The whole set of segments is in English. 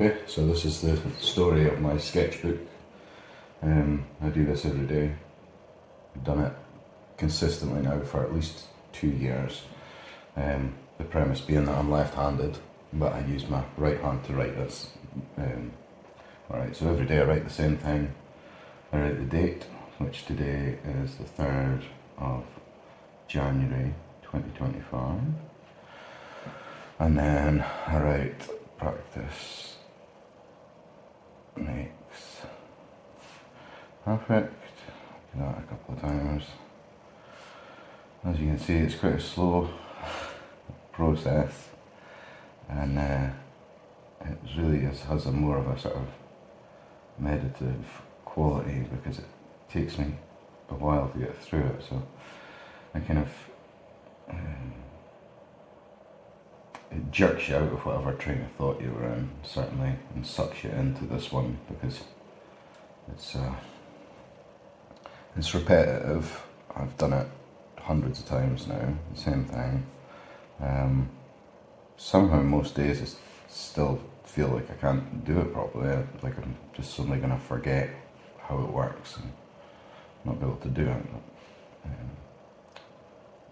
Okay, so this is the story of my sketchbook. I do this every day. I've done it consistently now for at least 2 years. The premise being that I'm left-handed, but I use my right hand to write this. Alright, so every day I write the same thing. I write the date, which today is the 3rd of January 2025. And then I write practice makes perfect. Do that a couple of times. As you can see, it's quite a slow process, and it really has a more of a sort of meditative quality because it takes me a while to get through it. So I kind of it jerks you out of whatever train of thought you were in, certainly, and sucks you into this one because it's repetitive. I've done it hundreds of times now, the same thing. Somehow most days I still feel like I can't do it properly, like I'm just suddenly going to forget how it works and not be able to do it.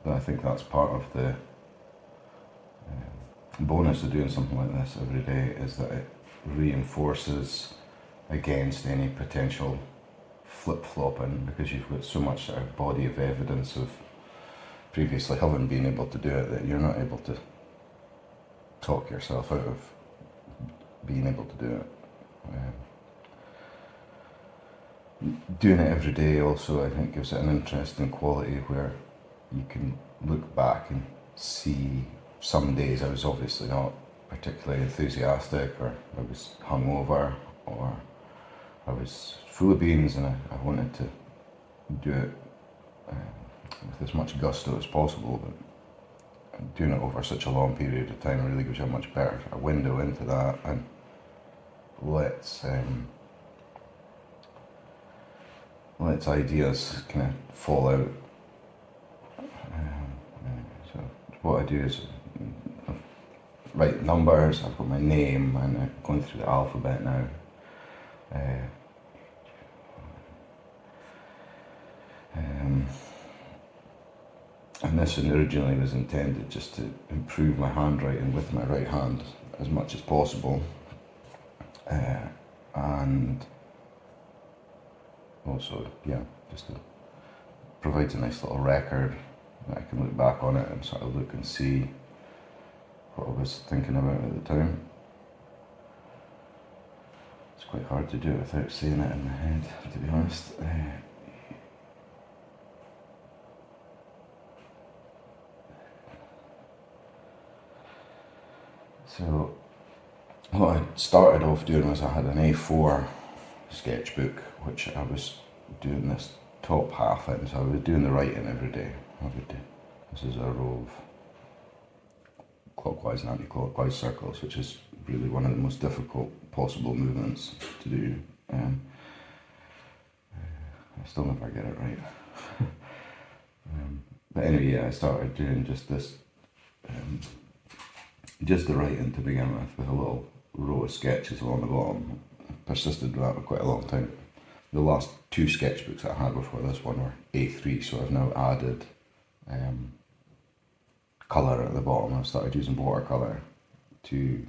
But I think that's part of the bonus of doing something like this every day, is that it reinforces against any potential flip-flopping, because you've got so much sort of body of evidence of previously having been able to do it that you're not able to talk yourself out of being able to do it. Doing it every day also, I think, gives it an interesting quality where you can look back and see some days I was obviously not particularly enthusiastic, or I was hungover, or I was full of beans, and I wanted to do it with as much gusto as possible, but doing it over such a long period of time really gives you a much better a window into that, and lets ideas kind of fall out. So what I do is write numbers. I've got my name, and I'm going through the alphabet now. And this originally was intended just to improve my handwriting with my right hand as much as possible, and also, just to provide a nice little record that I can look back on it and sort of look and see what I was thinking about at the time. It's quite hard to do it without saying it in my head, to be honest. So what I started off doing was I had an A4 sketchbook, which I was doing this top half in, so I was doing the writing every day. This is a row of clockwise and anti-clockwise circles, which is really one of the most difficult possible movements to do. I still never get it right. But anyway, I started doing just this, just the writing to begin with a little row of sketches along the bottom. I persisted with that for quite a long time. The last 2 sketchbooks that I had before this one were A3, so I've now added colour at the bottom. I've started using watercolour to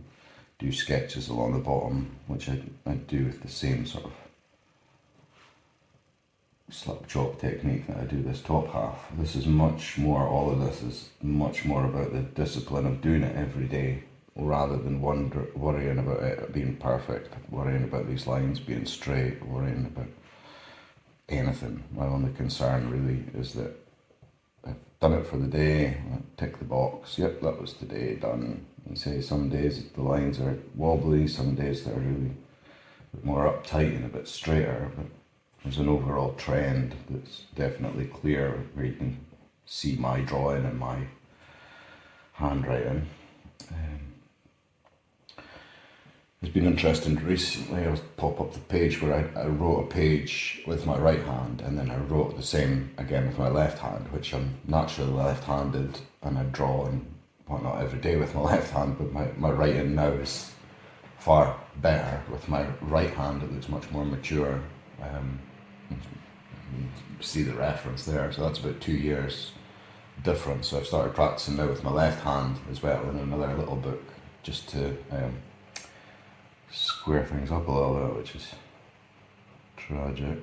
do sketches along the bottom, which I do with the same sort of slip chop technique that I do this top half. This is much more, all of this is much more about the discipline of doing it every day, rather than worrying about it being perfect, worrying about these lines being straight, worrying about anything. My only concern really is that I've done it for the day, I tick the box, yep, that was today, done. And say some days the lines are wobbly, some days they're really a bit more uptight and a bit straighter, but there's an overall trend that's definitely clear where you can see my drawing and my handwriting. It's been interesting recently. I'll pop up the page where I wrote a page with my right hand, and then I wrote the same again with my left hand, which I'm naturally left-handed, and I draw and whatnot every day with my left hand, but my writing now is far better with my right hand. It looks much more mature. You see the reference there, so that's about 2 years difference. So I've started practicing now with my left hand as well in another little book, just to square things up a little bit, which is tragic.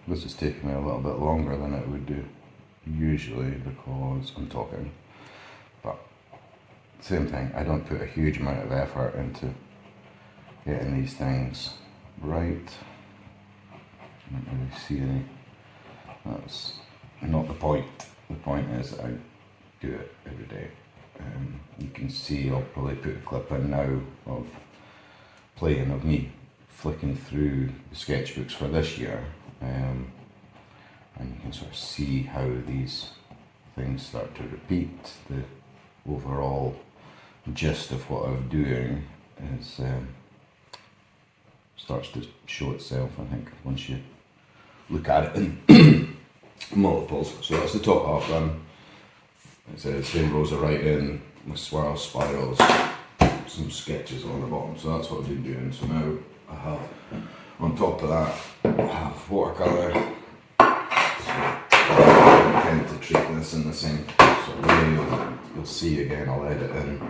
This is taking me a little bit longer than it would do usually because I'm talking, but same thing, I don't put a huge amount of effort into getting these things right. I don't really see any. That's not the point. The point is that I do it every day. You can see, I'll probably put a clip in now of playing, of me flicking through the sketchbooks for this year, and you can sort of see how these things start to repeat. The overall gist of what I'm doing is starts to show itself, I think, once you look at it in multiples. So that's the top half done. It's the same rows of writing with swirls, spirals, some sketches on the bottom. So that's what I've been doing. So now I have, on top of that, I have watercolour. So I tend to treat this in the same sort of way. You'll see again, I'll edit in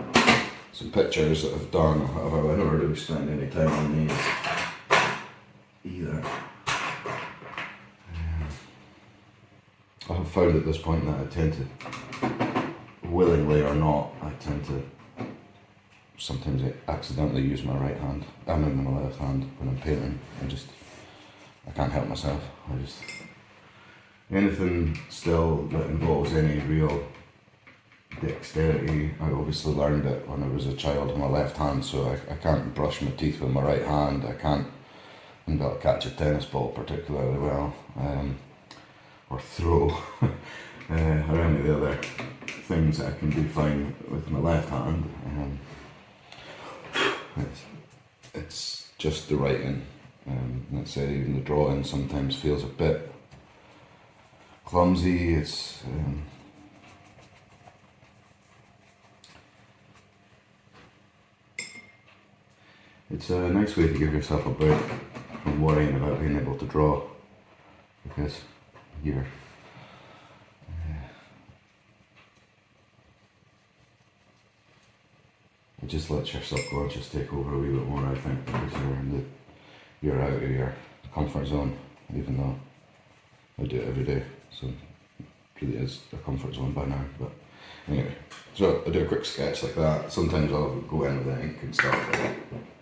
some pictures that I've done. However, I never really spend any time on these either. I have found at this point that I tend to, willingly or not, I tend to sometimes accidentally use my right hand. I mean my left hand when I'm painting. I can't help myself. Anything still that involves any real dexterity, I obviously learned it when I was a child with my left hand, so I can't brush my teeth with my right hand. I can't catch a tennis ball particularly well, or throw, or any of the other things that I can do fine with my left hand. It's just the writing. Let's say even the drawing sometimes feels a bit clumsy. It's a nice way to give yourself a break from worrying about being able to draw, because you're it just lets your subconscious take over a wee bit more, I think, because you're out of your comfort zone, even though I do it every day, so it really is a comfort zone by now. But anyway, so I do a quick sketch like that. Sometimes I'll go in with the ink and stuff, but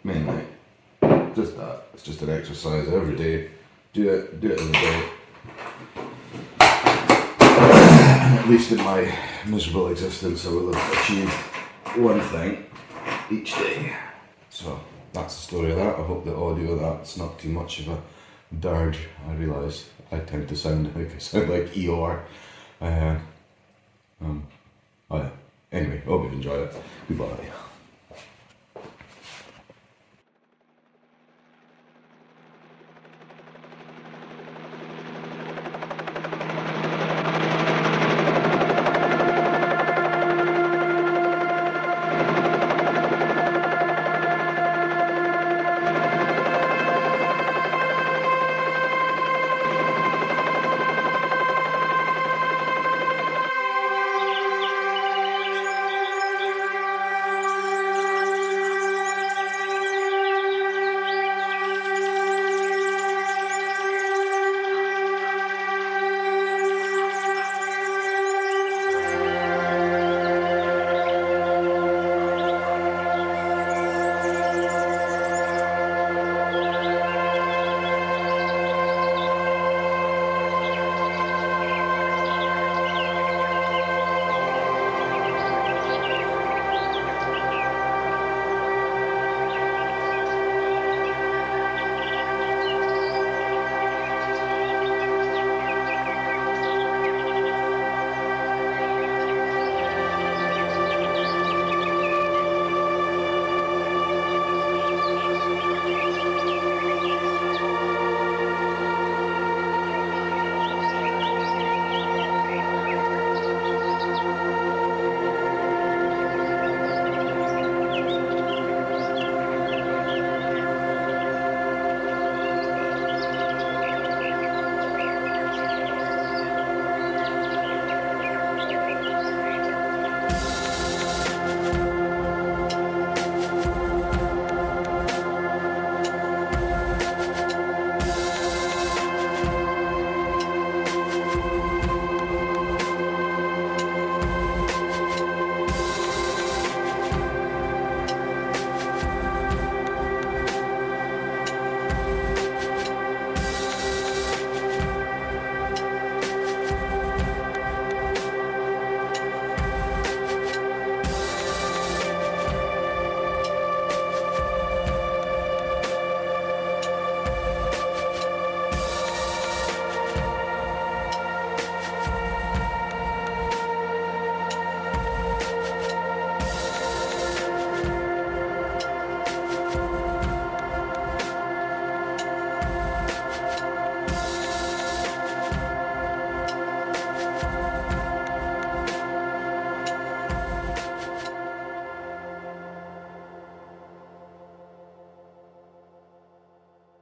mainly just that. It's just an exercise every day. Do it every day. At least in my miserable existence, I will have achieved one thing each day. So that's the story of that. I hope the audio of that's not too much of a dirge. I realise I tend to sound like Eeyore. Oh yeah. Anyway, hope you've enjoyed it. Goodbye.